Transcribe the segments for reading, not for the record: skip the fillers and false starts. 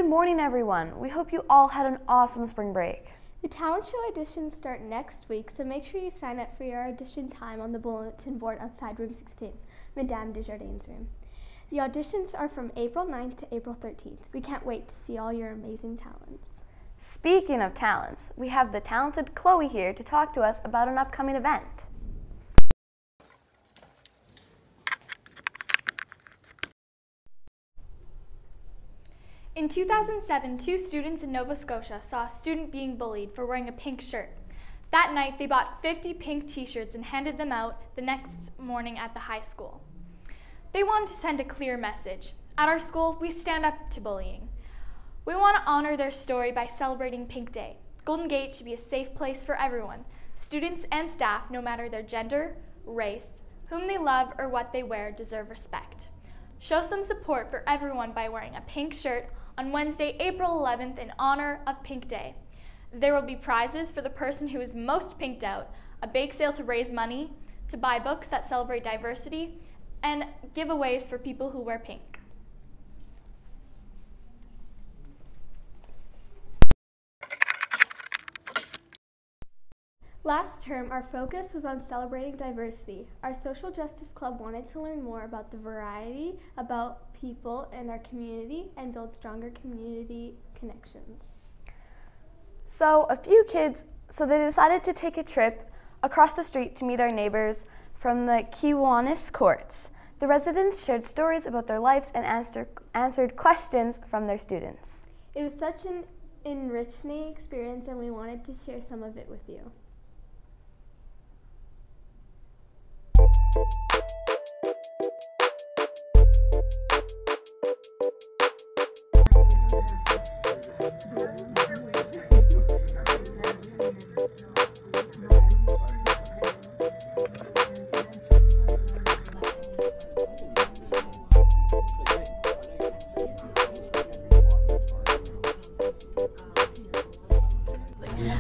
Good morning, everyone. We hope you all had an awesome spring break. The talent show auditions start next week, so make sure you sign up for your audition time on the bulletin board outside room 16, Madame Desjardins' room. The auditions are from April 9th to April 13th. We can't wait to see all your amazing talents. Speaking of talents, we have the talented Chloe here to talk to us about an upcoming event. In 2007, 2 students in Nova Scotia saw a student being bullied for wearing a pink shirt. That night, they bought 50 pink t-shirts and handed them out the next morning at the high school. They wanted to send a clear message. At our school, we stand up to bullying. We want to honor their story by celebrating Pink Day. Golden Gate should be a safe place for everyone, students and staff, no matter their gender, race, whom they love, or what they wear, deserve respect. Show some support for everyone by wearing a pink shirt on Wednesday, April 11th in honor of Pink Day. There will be prizes for the person who is most pinked out, a bake sale to raise money, to buy books that celebrate diversity, and giveaways for people who wear pink. Last term, our focus was on celebrating diversity. Our social justice club wanted to learn more about the variety about people in our community and build stronger community connections. So they decided to take a trip across the street to meet our neighbors from the Kiwanis courts. The residents shared stories about their lives and answered questions from their students. It was such an enriching experience, and we wanted to share some of it with you.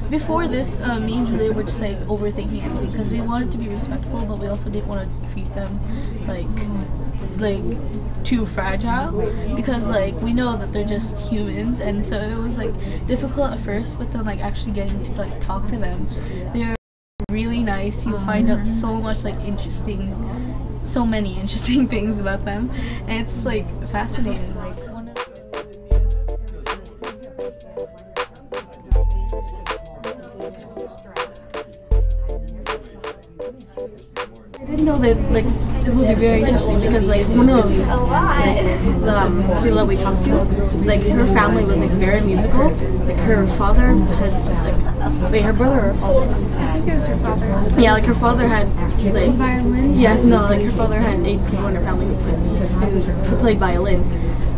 Before this, me and Julia were just like overthinking everything because we wanted to be respectful, but we also didn't want to treat them like too fragile, because like we know that they're just humans, and so it was like difficult at first, but then like actually getting to like talk to them, they're really nice. You'll find out so much like so many interesting things about them, and it's like fascinating. Like I didn't know that like it would be very interesting, because like one of the people that we talked to, like her family was like very musical. Like her father had her brother or father? I think it was her father. Yeah, like her father had like violin. Yeah, no, like her father had 8 people in her family who played violin.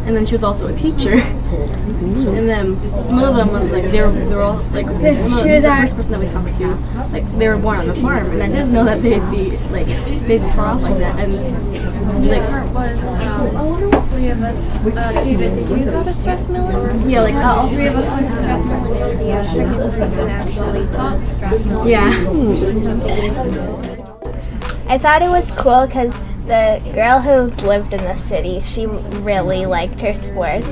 And then she was also a teacher. And then one of them was like they were all like the first person that we talked to, like they were born on the farm, and I didn't know that they'd be far off like that. And like I wonder what 3 of us. David, did you go to Strathmillan? Yeah, like all 3 of us went to Strathmillan, and the second person actually taught Strathmillan. Yeah. I thought it was cool because the girl who lived in the city, she really liked her sports,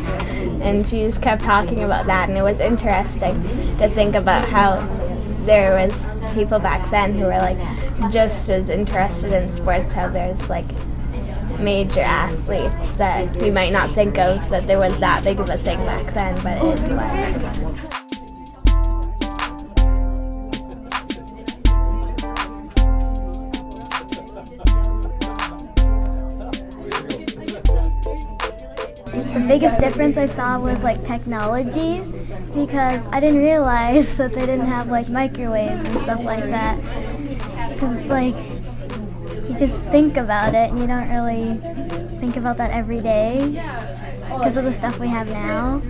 and she just kept talking about that, and it was interesting to think about how there was people back then who were like just as interested in sports, how there's like major athletes that we might not think of that there was that big of a thing back then, but it was. The biggest difference I saw was like technology, because I didn't realize that they didn't have like microwaves and stuff like that. Because it's like, you just think about it and you don't really think about that every day because of the stuff we have now.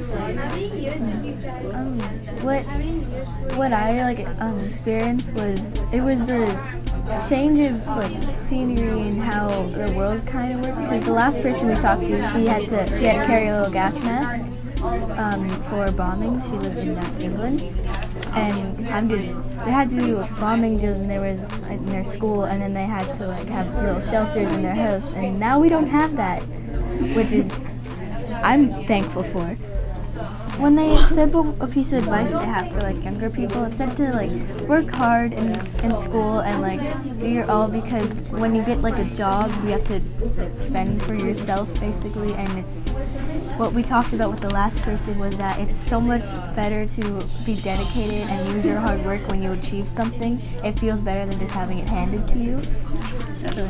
What I experienced was the change of scenery and how the world kind of worked. Because the last person we talked to, she had to carry a little gas mask for bombings. She lived in England, and they had to do bombing drills, and there was in their school, and then they had to have little shelters in their house, and now we don't have that, which is I'm thankful for. when they said a piece of advice they have for like younger people, it said to like work hard in school and like do your all, because when you get like a job you have to fend for yourself basically. And it's what we talked about with the last person was that it's so much better to be dedicated and use your hard work when you achieve something. It feels better than just having it handed to you. So,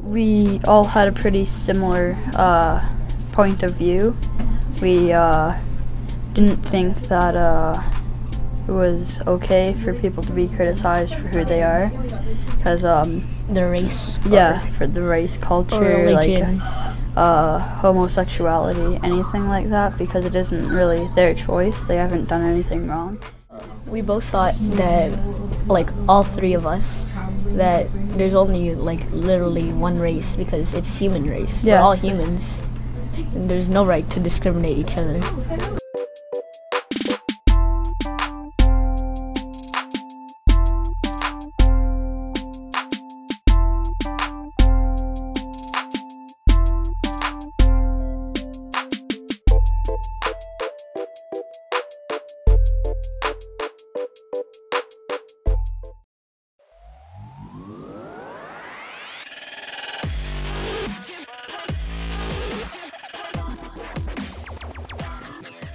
we all had a pretty similar point of view. We didn't think that it was okay for people to be criticized for who they are, because the race. Yeah, for the race, culture, like homosexuality, anything like that, because it isn't really their choice. They haven't done anything wrong. We both thought that, like all three of us, that there's only like literally one race, because it's human race. Yes. We're all humans, and there's no right to discriminate each other.